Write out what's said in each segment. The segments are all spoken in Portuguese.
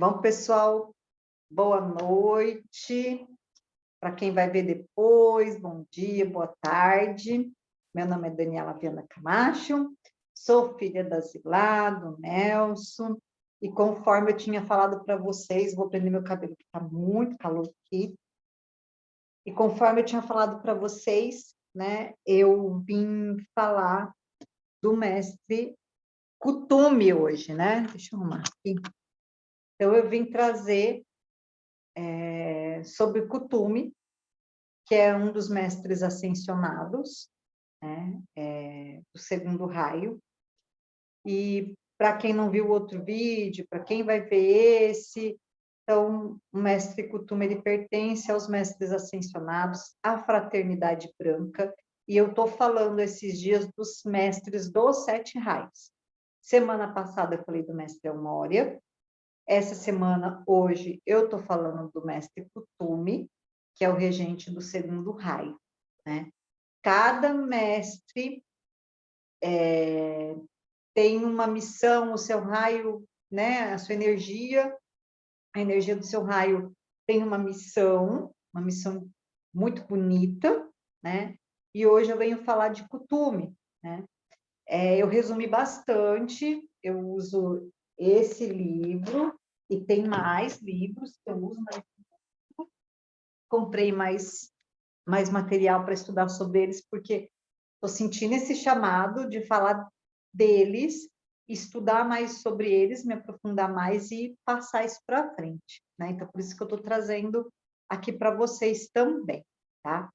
Bom, pessoal, boa noite. Para quem vai ver depois, bom dia, boa tarde. Meu nome é Daniela Viana Camacho, sou filha da Zilá, do Nelson, e conforme eu tinha falado para vocês, vou prender meu cabelo, que está muito calor aqui, e conforme eu tinha falado para vocês, né, eu vim falar do mestre Kuthumi hoje, né? Deixa eu arrumar aqui. Então, eu vim trazer sobre Kuthumi, que é um dos mestres ascensionados, né, do segundo raio. E para quem não viu o outro vídeo, para quem vai ver esse, então, o mestre Kuthumi, ele pertence aos mestres ascensionados, à fraternidade branca, e eu estou falando esses dias dos mestres dos 7 raios. Semana passada eu falei do mestre Elmória, essa semana, hoje, eu estou falando do mestre Kuthumi, que é o regente do segundo raio, né? Cada mestre tem uma missão, o seu raio, né? A sua energia, a energia do seu raio tem uma missão muito bonita, né? E hoje eu venho falar de Kuthumi, né? Eu resumi bastante, eu uso esse livro, e tem mais livros que eu uso, mas comprei mais material para estudar sobre eles, porque estou sentindo esse chamado de falar deles, estudar mais sobre eles, me aprofundar mais e passar isso para frente, né? Então, por isso que eu estou trazendo aqui para vocês também, tá?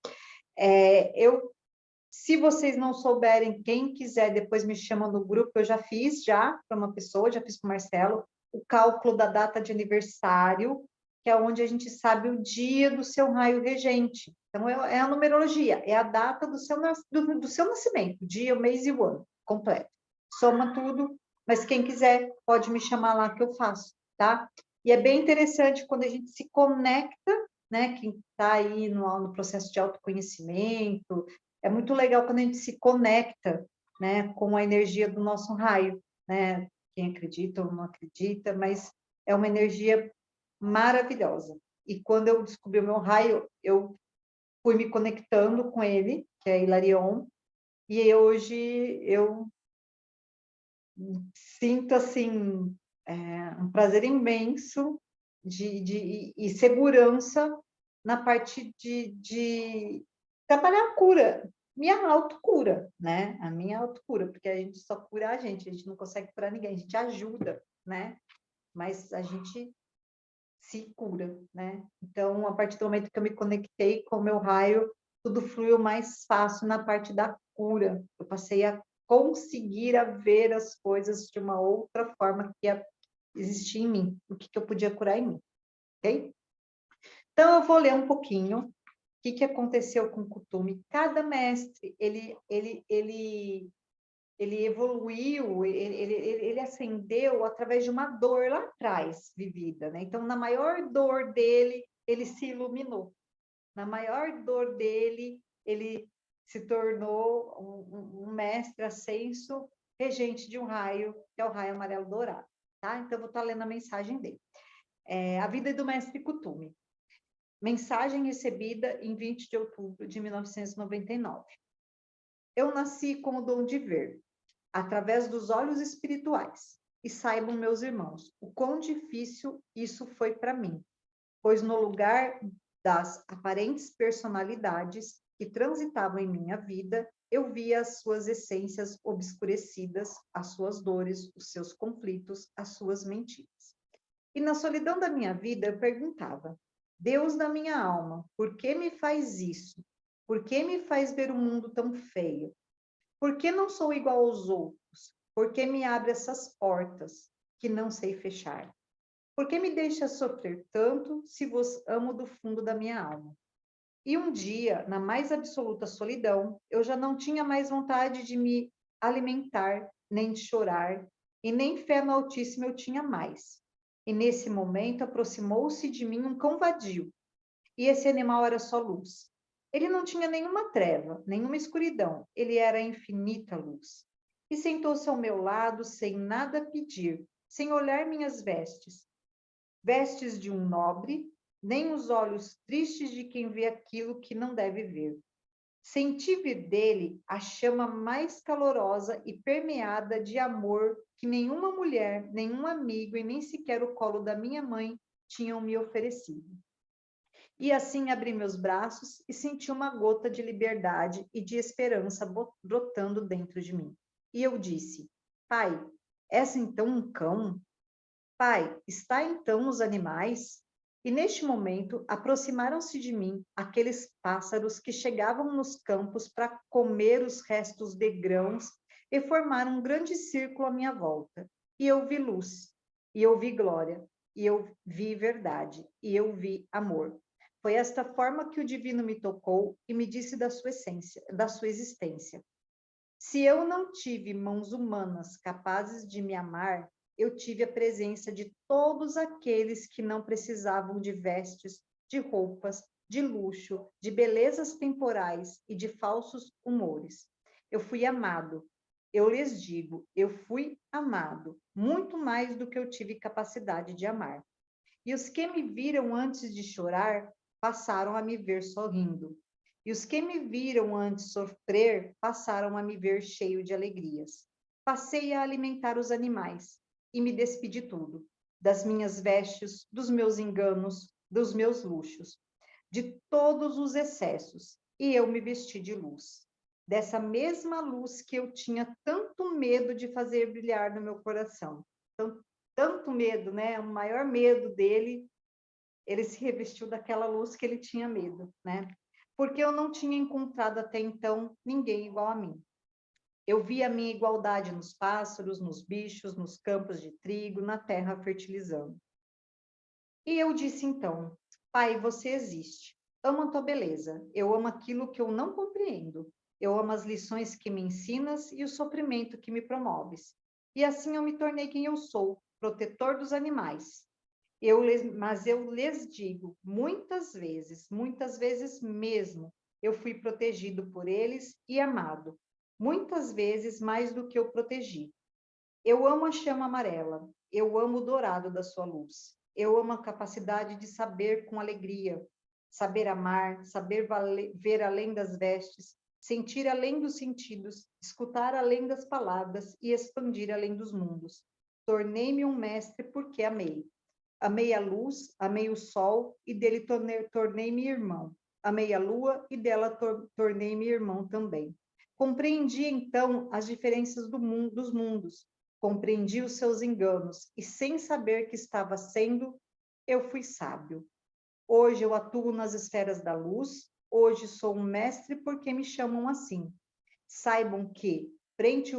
Se vocês não souberem, quem quiser, depois me chama no grupo, eu já fiz para uma pessoa, já fiz com o Marcelo, o cálculo da data de aniversário, que é onde a gente sabe o dia do seu raio regente. Então, é a numerologia, é a data do seu nascimento, o dia, o mês e o ano, completo. Soma tudo, mas quem quiser pode me chamar lá que eu faço, tá? E é bem interessante quando a gente se conecta, né? Quem está aí no processo de autoconhecimento, é muito legal quando a gente se conecta, né, com a energia do nosso raio, né? Quem acredita ou não acredita, mas é uma energia maravilhosa. E quando eu descobri o meu raio, eu fui me conectando com ele, que é Hilarion, e hoje eu sinto, assim, um prazer imenso e segurança na parte de trabalhar a cura, minha autocura, né? A minha autocura, porque a gente só cura a gente não consegue curar ninguém, a gente ajuda, né? Mas a gente se cura, né? Então, a partir do momento que eu me conectei com o meu raio, tudo fluiu mais fácil na parte da cura. Eu passei a conseguir a ver as coisas de uma outra forma que ia existir em mim, o que eu podia curar em mim, ok? Então, eu vou ler um pouquinho o que aconteceu com o Kuthumi. Cada mestre, ele evoluiu, ele ascendeu através de uma dor lá atrás vivida, né? Então, na maior dor dele, ele se iluminou. Na maior dor dele, ele se tornou um mestre ascenso, regente de um raio, que é o raio amarelo dourado, tá? Então, eu vou estar lendo a mensagem dele. A vida do mestre Kuthumi. Mensagem recebida em 20 de outubro de 1999. Eu nasci com o dom de ver, através dos olhos espirituais. E saibam, meus irmãos, o quão difícil isso foi para mim, pois no lugar das aparentes personalidades que transitavam em minha vida, eu via as suas essências obscurecidas, as suas dores, os seus conflitos, as suas mentiras. E na solidão da minha vida, eu perguntava: Deus da minha alma, por que me faz isso? Por que me faz ver o mundo tão feio? Por que não sou igual aos outros? Por que me abre essas portas que não sei fechar? Por que me deixa sofrer tanto se vos amo do fundo da minha alma? E um dia, na mais absoluta solidão, eu já não tinha mais vontade de me alimentar, nem de chorar, e nem fé no Altíssimo eu tinha mais. E nesse momento aproximou-se de mim um cão vadio, e esse animal era só luz. Ele não tinha nenhuma treva, nenhuma escuridão, ele era infinita luz. E sentou-se ao meu lado sem nada pedir, sem olhar minhas vestes. vestes de um nobre, nem os olhos tristes de quem vê aquilo que não deve ver. Senti vir dele a chama mais calorosa e permeada de amor que nenhuma mulher, nenhum amigo e nem sequer o colo da minha mãe tinham me oferecido. E assim abri meus braços e senti uma gota de liberdade e de esperança brotando dentro de mim. E eu disse: Pai, és então um cão? Pai, está então nos animais? E neste momento aproximaram-se de mim aqueles pássaros que chegavam nos campos para comer os restos de grãos e formaram um grande círculo à minha volta. E eu vi luz, e eu vi glória, e eu vi verdade, e eu vi amor. Foi esta forma que o divino me tocou e me disse da sua essência, da sua existência. Se eu não tive mãos humanas capazes de me amar, eu tive a presença de todos aqueles que não precisavam de vestes, de roupas, de luxo, de belezas temporais e de falsos humores. Eu fui amado. Eu lhes digo, eu fui amado, muito mais do que eu tive capacidade de amar. E os que me viram antes de chorar, passaram a me ver sorrindo. E os que me viram antes sofrer, passaram a me ver cheio de alegrias. Passei a alimentar os animais e me despedi tudo, das minhas vestes, dos meus enganos, dos meus luxos, de todos os excessos, e eu me vesti de luz. Dessa mesma luz que eu tinha tanto medo de fazer brilhar no meu coração. Tanto medo, né? O maior medo dele, ele se revestiu daquela luz que ele tinha medo, né? Porque eu não tinha encontrado até então ninguém igual a mim. Eu vi a minha igualdade nos pássaros, nos bichos, nos campos de trigo, na terra fertilizando. E eu disse então, Pai, você existe. Amo a tua beleza. Eu amo aquilo que eu não compreendo. Eu amo as lições que me ensinas e o sofrimento que me promoves. E assim eu me tornei quem eu sou, protetor dos animais. Mas eu lhes digo, muitas vezes mesmo, eu fui protegido por eles e amado. Muitas vezes mais do que eu protegi. Eu amo a chama amarela, eu amo o dourado da sua luz. Eu amo a capacidade de saber com alegria, saber amar, saber ver além das vestes, sentir além dos sentidos, escutar além das palavras e expandir além dos mundos. Tornei-me um mestre porque amei. Amei a luz, amei o sol e dele tornei-me irmão. Amei a lua e dela tornei-me irmão também. Compreendi então as diferenças dos mundos, compreendi os seus enganos e, sem saber que estava sendo, eu fui sábio. Hoje eu atuo nas esferas da luz, hoje sou um mestre porque me chamam assim. Saibam que, frente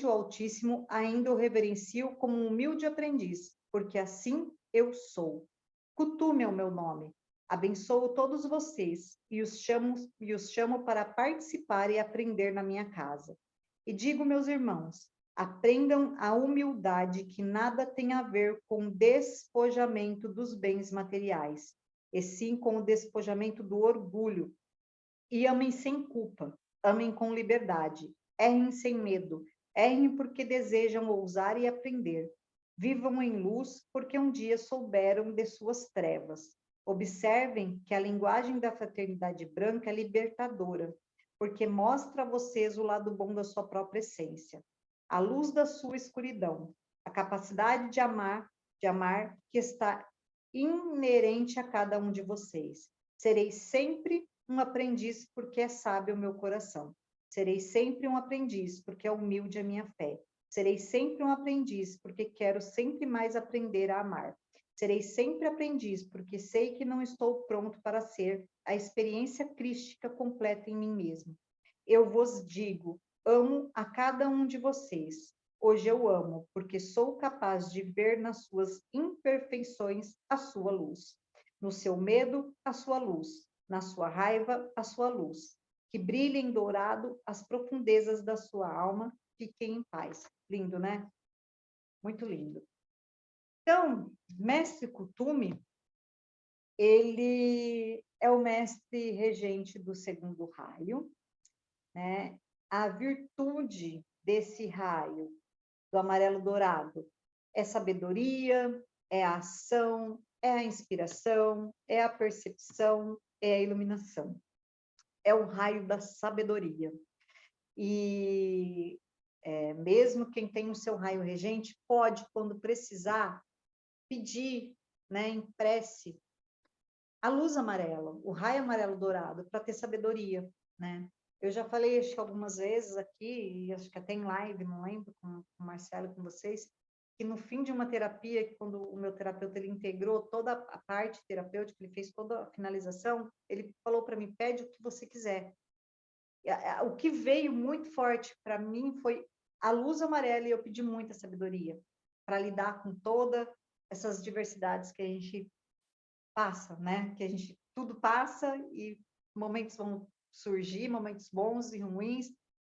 ao Altíssimo, ainda o reverencio como um humilde aprendiz, porque assim eu sou. Cutume é o meu nome. Abençoo todos vocês e os chamo para participar e aprender na minha casa. E digo, meus irmãos, aprendam a humildade que nada tem a ver com o despojamento dos bens materiais, e sim com o despojamento do orgulho. E amem sem culpa, amem com liberdade, errem sem medo, errem porque desejam ousar e aprender. Vivam em luz porque um dia souberam de suas trevas. Observem que a linguagem da fraternidade branca é libertadora, porque mostra a vocês o lado bom da sua própria essência, a luz da sua escuridão, a capacidade de amar que está inerente a cada um de vocês. Serei sempre um aprendiz porque é sábio o meu coração. Serei sempre um aprendiz porque é humilde a minha fé. Serei sempre um aprendiz porque quero sempre mais aprender a amar. Serei sempre aprendiz porque sei que não estou pronto para ser a experiência crística completa em mim mesmo. Eu vos digo, amo a cada um de vocês. Hoje eu amo porque sou capaz de ver nas suas imperfeições a sua luz. No seu medo, a sua luz. Na sua raiva, a sua luz. Que brilhe em dourado as profundezas da sua alma. Fiquem em paz. Lindo, né? Muito lindo. Então, mestre Kuthumi, ele é o mestre regente do segundo raio, né? A virtude desse raio, do amarelo dourado, é sabedoria, é a ação, é a inspiração, é a percepção, é a iluminação. É o raio da sabedoria. E mesmo quem tem o seu raio regente pode, quando precisar, pedir, né, em prece, a luz amarela, o raio amarelo dourado, para ter sabedoria, né? Eu já falei, acho que algumas vezes aqui, e acho que até em live, não lembro, com o Marcelo, com vocês, que no fim de uma terapia, quando o meu terapeuta ele integrou toda a parte terapêutica, ele fez toda a finalização, ele falou para mim, pede o que você quiser. O que veio muito forte para mim foi a luz amarela, e eu pedi muita sabedoria para lidar com todas essas diversidades que a gente passa, né? Que a gente tudo passa e momentos vão surgir, momentos bons e ruins,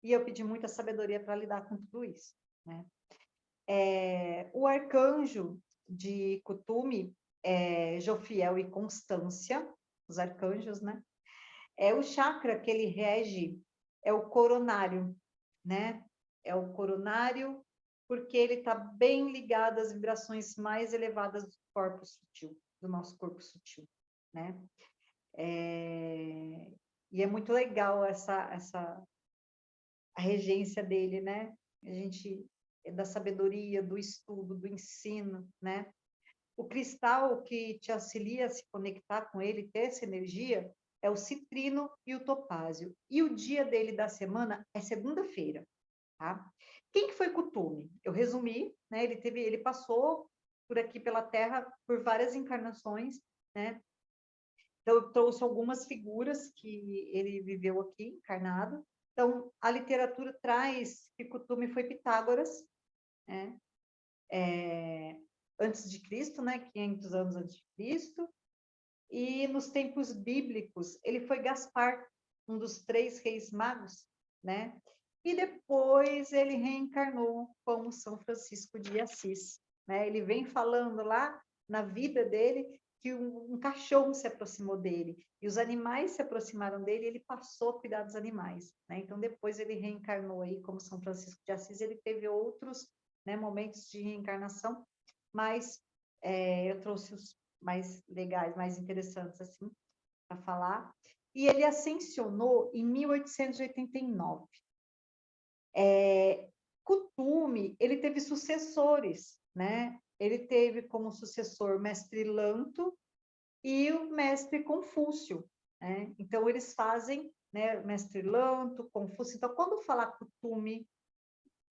e eu pedi muita sabedoria para lidar com tudo isso, né? O arcanjo de Kutume é Jofiel e Constância, os arcanjos, né? O chakra que ele rege é o coronário, né? É o coronário porque ele está bem ligado às vibrações mais elevadas do corpo sutil, do nosso corpo sutil, né? E é muito legal a regência dele, né? A gente da sabedoria, do estudo, do ensino, né? O cristal que te auxilia a se conectar com ele, ter essa energia, é o citrino e o topázio. E o dia dele da semana é segunda-feira, tá? Quem que foi Kutume? Eu resumi, né? Ele passou por aqui pela Terra por várias encarnações, né? Então, eu trouxe algumas figuras que ele viveu aqui, encarnado. Então, a literatura traz que Kutume foi Pitágoras, né? Antes de Cristo, né? 500 anos antes de Cristo. E nos tempos bíblicos, ele foi Gaspar, um dos 3 reis magos, né? E depois ele reencarnou como São Francisco de Assis, né? Ele vem falando lá na vida dele que um cachorro se aproximou dele e os animais se aproximaram dele e ele passou a cuidar dos animais, né? Então depois ele reencarnou aí como São Francisco de Assis, ele teve outros, né, momentos de reencarnação, mas eu trouxe os mais legais, mais interessantes assim para falar. E ele ascensionou em 1889. Kutume, ele teve sucessores, né? Ele teve como sucessor Mestre Lanto e o Mestre Confúcio, né? Então eles fazem, né, Mestre Lanto, Confúcio. Então quando falar Kutume,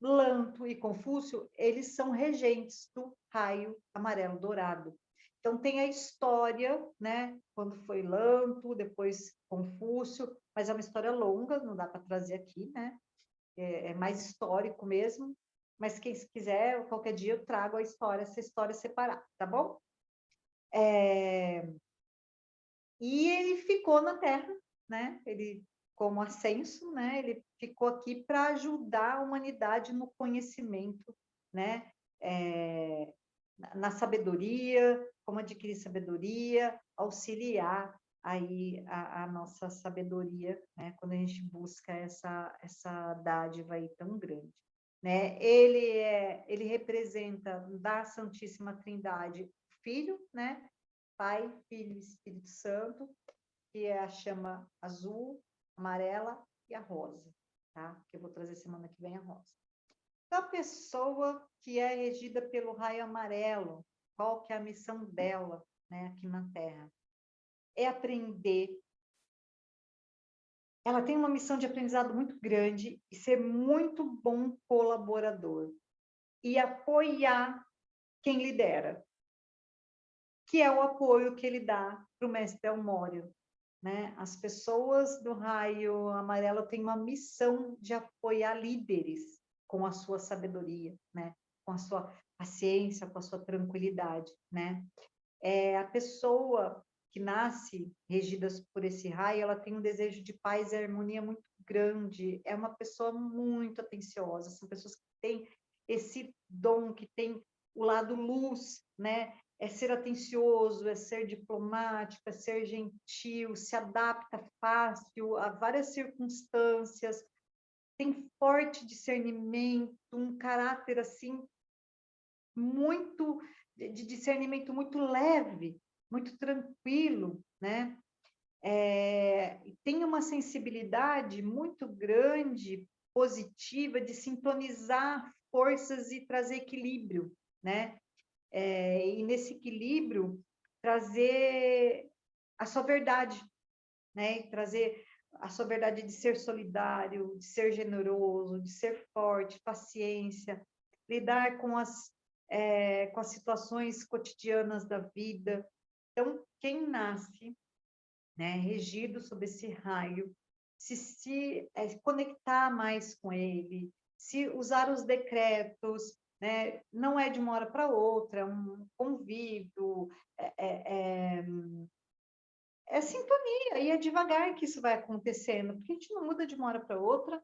Lanto e Confúcio, eles são regentes do raio amarelo dourado. Então, tem a história, né? Quando foi Lanto, depois Confúcio, mas é uma história longa, não dá para trazer aqui, né? É mais histórico mesmo. Mas quem quiser, qualquer dia eu trago a história, essa história separada, tá bom? E ele ficou na Terra, né? Ele, como ascenso, né? Ele ficou aqui para ajudar a humanidade no conhecimento, né? Na sabedoria, como adquirir sabedoria, auxiliar aí a nossa sabedoria, né? Quando a gente busca essa dádiva aí tão grande, né? Ele representa da Santíssima Trindade o Filho, né? Pai, Filho e Espírito Santo, que é a chama azul, amarela e a rosa, tá? Que eu vou trazer semana que vem a rosa. Então, a pessoa que é regida pelo raio amarelo, qual que é a missão dela, né, aqui na Terra? É aprender. Ela tem uma missão de aprendizado muito grande e ser muito bom colaborador e apoiar quem lidera, que é o apoio que ele dá para o mestre Elmório, né? As pessoas do raio amarelo têm uma missão de apoiar líderes com a sua sabedoria, né? Com a sua paciência, com a sua tranquilidade, né? A pessoa que nasce regida por esse raio, ela tem um desejo de paz e harmonia muito grande, é uma pessoa muito atenciosa, são pessoas que têm esse dom, que tem o lado luz, né? É ser atencioso, é ser diplomático, é ser gentil, se adapta fácil a várias circunstâncias, tem forte discernimento, um caráter assim muito, de discernimento muito leve, muito tranquilo, né? Tem uma sensibilidade muito grande, positiva, de sintonizar forças e trazer equilíbrio, né? E nesse equilíbrio, trazer a sua verdade, né? E trazer a sua verdade de ser solidário, de ser generoso, de ser forte, paciência, lidar com as situações cotidianas da vida. Então, quem nasce, né, regido sob esse raio, se conectar mais com ele, se usar os decretos, né, não é de uma hora para outra, é um convívio, é, é, é, é sintonia, e é devagar que isso vai acontecendo, porque a gente não muda de uma hora para outra,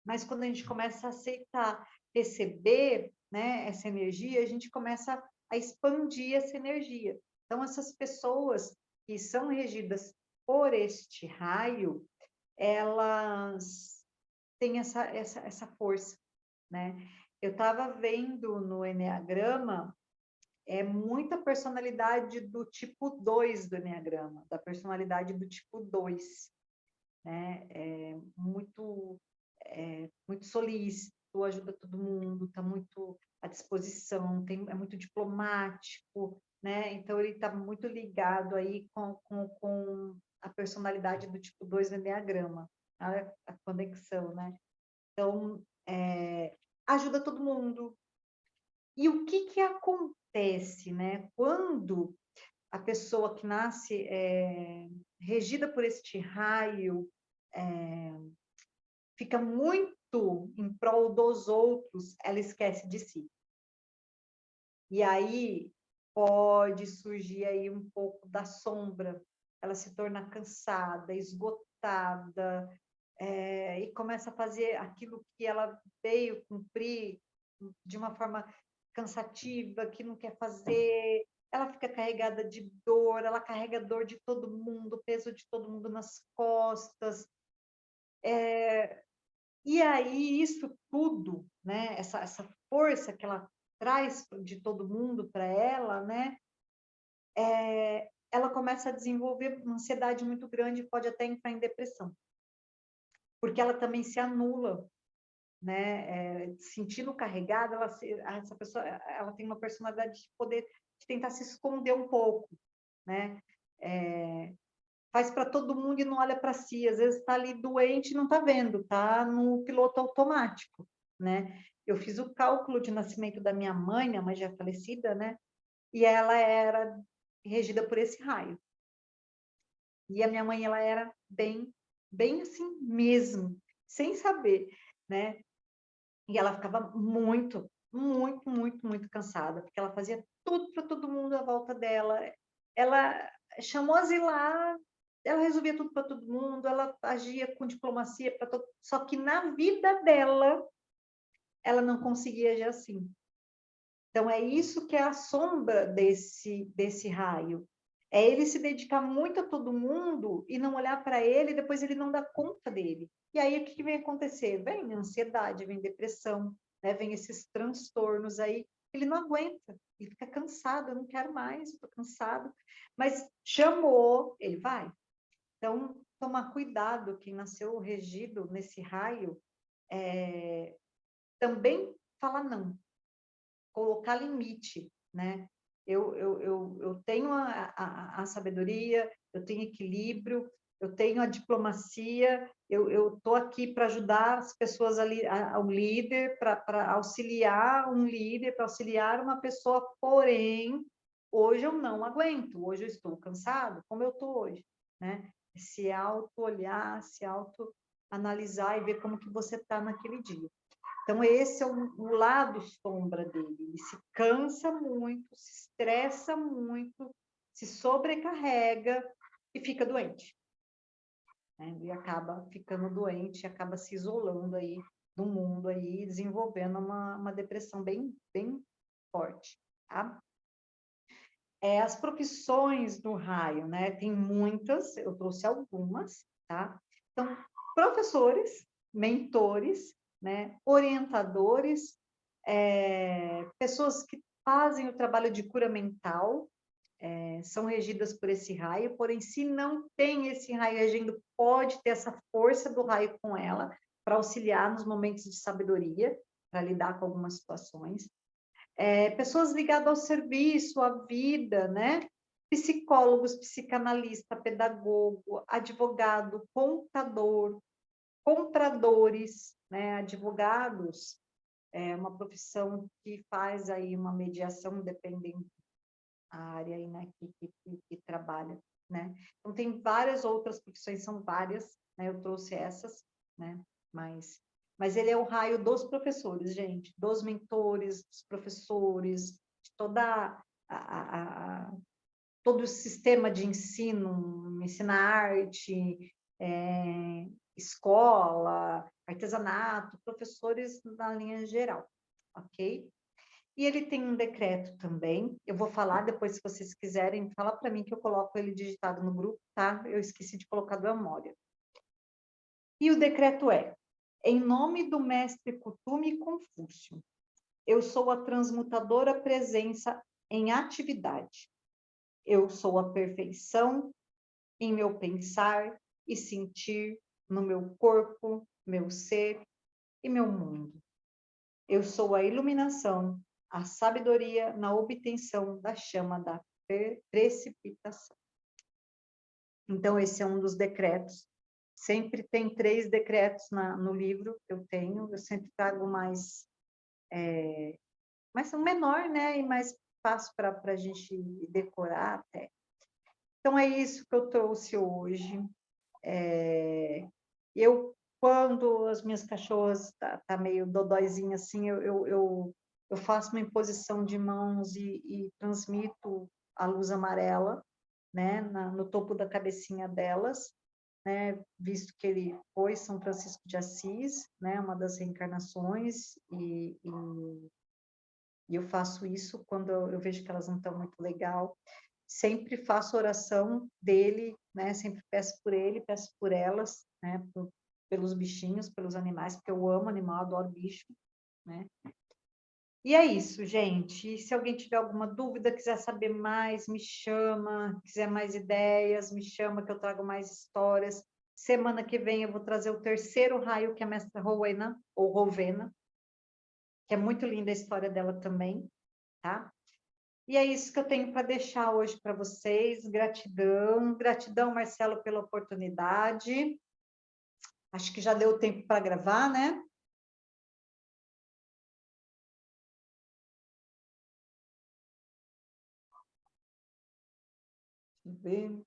mas quando a gente começa a aceitar, receber, né, essa energia, a gente começa a expandir essa energia. Então, essas pessoas que são regidas por este raio, elas têm essa força, né? Eu estava vendo no Eneagrama, muita personalidade do tipo 2 do Eneagrama, da personalidade do tipo 2, né? Muito solícito, ajuda todo mundo, está muito à disposição, é muito diplomático, né? Então, ele está muito ligado aí com a personalidade do tipo 2 do Enneagrama, a conexão, né? Então, ajuda todo mundo. E o que acontece, né? Quando a pessoa que nasce regida por este raio fica muito em prol dos outros, ela esquece de si. E aí pode surgir aí um pouco da sombra, ela se torna cansada, esgotada, e começa a fazer aquilo que ela veio cumprir de uma forma cansativa, que não quer fazer, ela fica carregada de dor, ela carrega a dor de todo mundo, o peso de todo mundo nas costas. E aí, isso tudo, né, essa força que ela traz de todo mundo para ela, né, ela começa a desenvolver uma ansiedade muito grande e pode até entrar em depressão, porque ela também se anula, né, sentindo carregada, essa pessoa, ela tem uma personalidade de poder, de tentar se esconder um pouco, né, faz para todo mundo e não olha para si, às vezes está ali doente e não está vendo, está no piloto automático, né? Eu fiz o cálculo de nascimento da minha mãe já é falecida, né? E ela era regida por esse raio. E a minha mãe, ela era bem assim mesmo, sem saber, né? E ela ficava muito cansada, porque ela fazia tudo para todo mundo à volta dela. Ela chamou a Zilá, ela resolvia tudo para todo mundo, ela agia com diplomacia para todo, só que na vida dela, ela não conseguia agir assim. Então, é isso que é a sombra desse raio. É ele se dedicar muito a todo mundo e não olhar para ele, e depois ele não dá conta dele. E aí, o que vem acontecer? Vem ansiedade, vem depressão, né? Vem esses transtornos aí. Ele não aguenta, ele fica cansado, eu não quero mais, estou cansado. Mas chamou, ele vai. Então, tomar cuidado, quem nasceu regido nesse raio, também fala não, colocar limite, né? Eu tenho a sabedoria, eu tenho equilíbrio, eu tenho a diplomacia, eu estou aqui para ajudar as pessoas ali, ao líder, para auxiliar um líder, para auxiliar uma pessoa, porém, hoje eu não aguento, hoje eu estou cansado, como eu estou hoje, né? Se auto-olhar, se auto-analisar e ver como que você está naquele dia. Então, esse é o lado sombra dele. Ele se cansa muito, se estressa muito, se sobrecarrega e fica doente. Né? Ele acaba ficando doente, acaba se isolando aí do mundo, aí, desenvolvendo uma depressão bem forte. Tá? As profissões do raio, né? Tem muitas, eu trouxe algumas, tá? Então, professores, mentores, né? Orientadores, pessoas que fazem o trabalho de cura mental, são regidas por esse raio, porém, se não tem esse raio regindo, pode ter essa força do raio com ela, para auxiliar nos momentos de sabedoria, para lidar com algumas situações. Pessoas ligadas ao serviço, à vida, né? Psicólogos, psicanalista, pedagogo, advogado, contador, compradores, né? Advogados é uma profissão que faz aí uma mediação, dependendo da área aí, né? Que trabalha, né? Então, tem várias outras profissões, são várias, né? Eu trouxe essas, né? Mas ele é o raio dos professores, gente, dos mentores, dos professores, de todo o sistema de ensino, ensina arte, escola, artesanato, professores na linha geral, ok? E ele tem um decreto também, eu vou falar depois, se vocês quiserem, fala para mim que eu coloco ele digitado no grupo, tá? Eu esqueci de colocar do Amória. E o decreto é: em nome do mestre Kuthumi Confúcio, eu sou a transmutadora presença em atividade. Eu sou a perfeição em meu pensar e sentir, no meu corpo, meu ser e meu mundo. Eu sou a iluminação, a sabedoria na obtenção da chama da precipitação. Então, esse é um dos decretos. Sempre tem 3 decretos no livro que eu tenho, eu sempre trago mais um menor, né? E mais fácil para a gente decorar até. Então, é isso que eu trouxe hoje. Quando as minhas cachorras tá meio dodóizinha assim, eu faço uma imposição de mãos e transmito a luz amarela, né, no topo da cabecinha delas, né, visto que ele foi São Francisco de Assis, né, uma das reencarnações, e eu faço isso quando eu vejo que elas não estão muito legal. Sempre faço oração dele, né? Sempre peço por ele, peço por elas, né? Pelos bichinhos, pelos animais, porque eu amo animal, adoro bicho, né? E é isso, gente. Se alguém tiver alguma dúvida, quiser saber mais, me chama. Quiser mais ideias, me chama que eu trago mais histórias. Semana que vem eu vou trazer o 3º raio, que é a mestra Rowena, ou Rovena, que é muito linda a história dela também, tá? E é isso que eu tenho para deixar hoje para vocês. Gratidão, gratidão, Marcelo, pela oportunidade. Acho que já deu tempo para gravar, né? Deixa eu ver.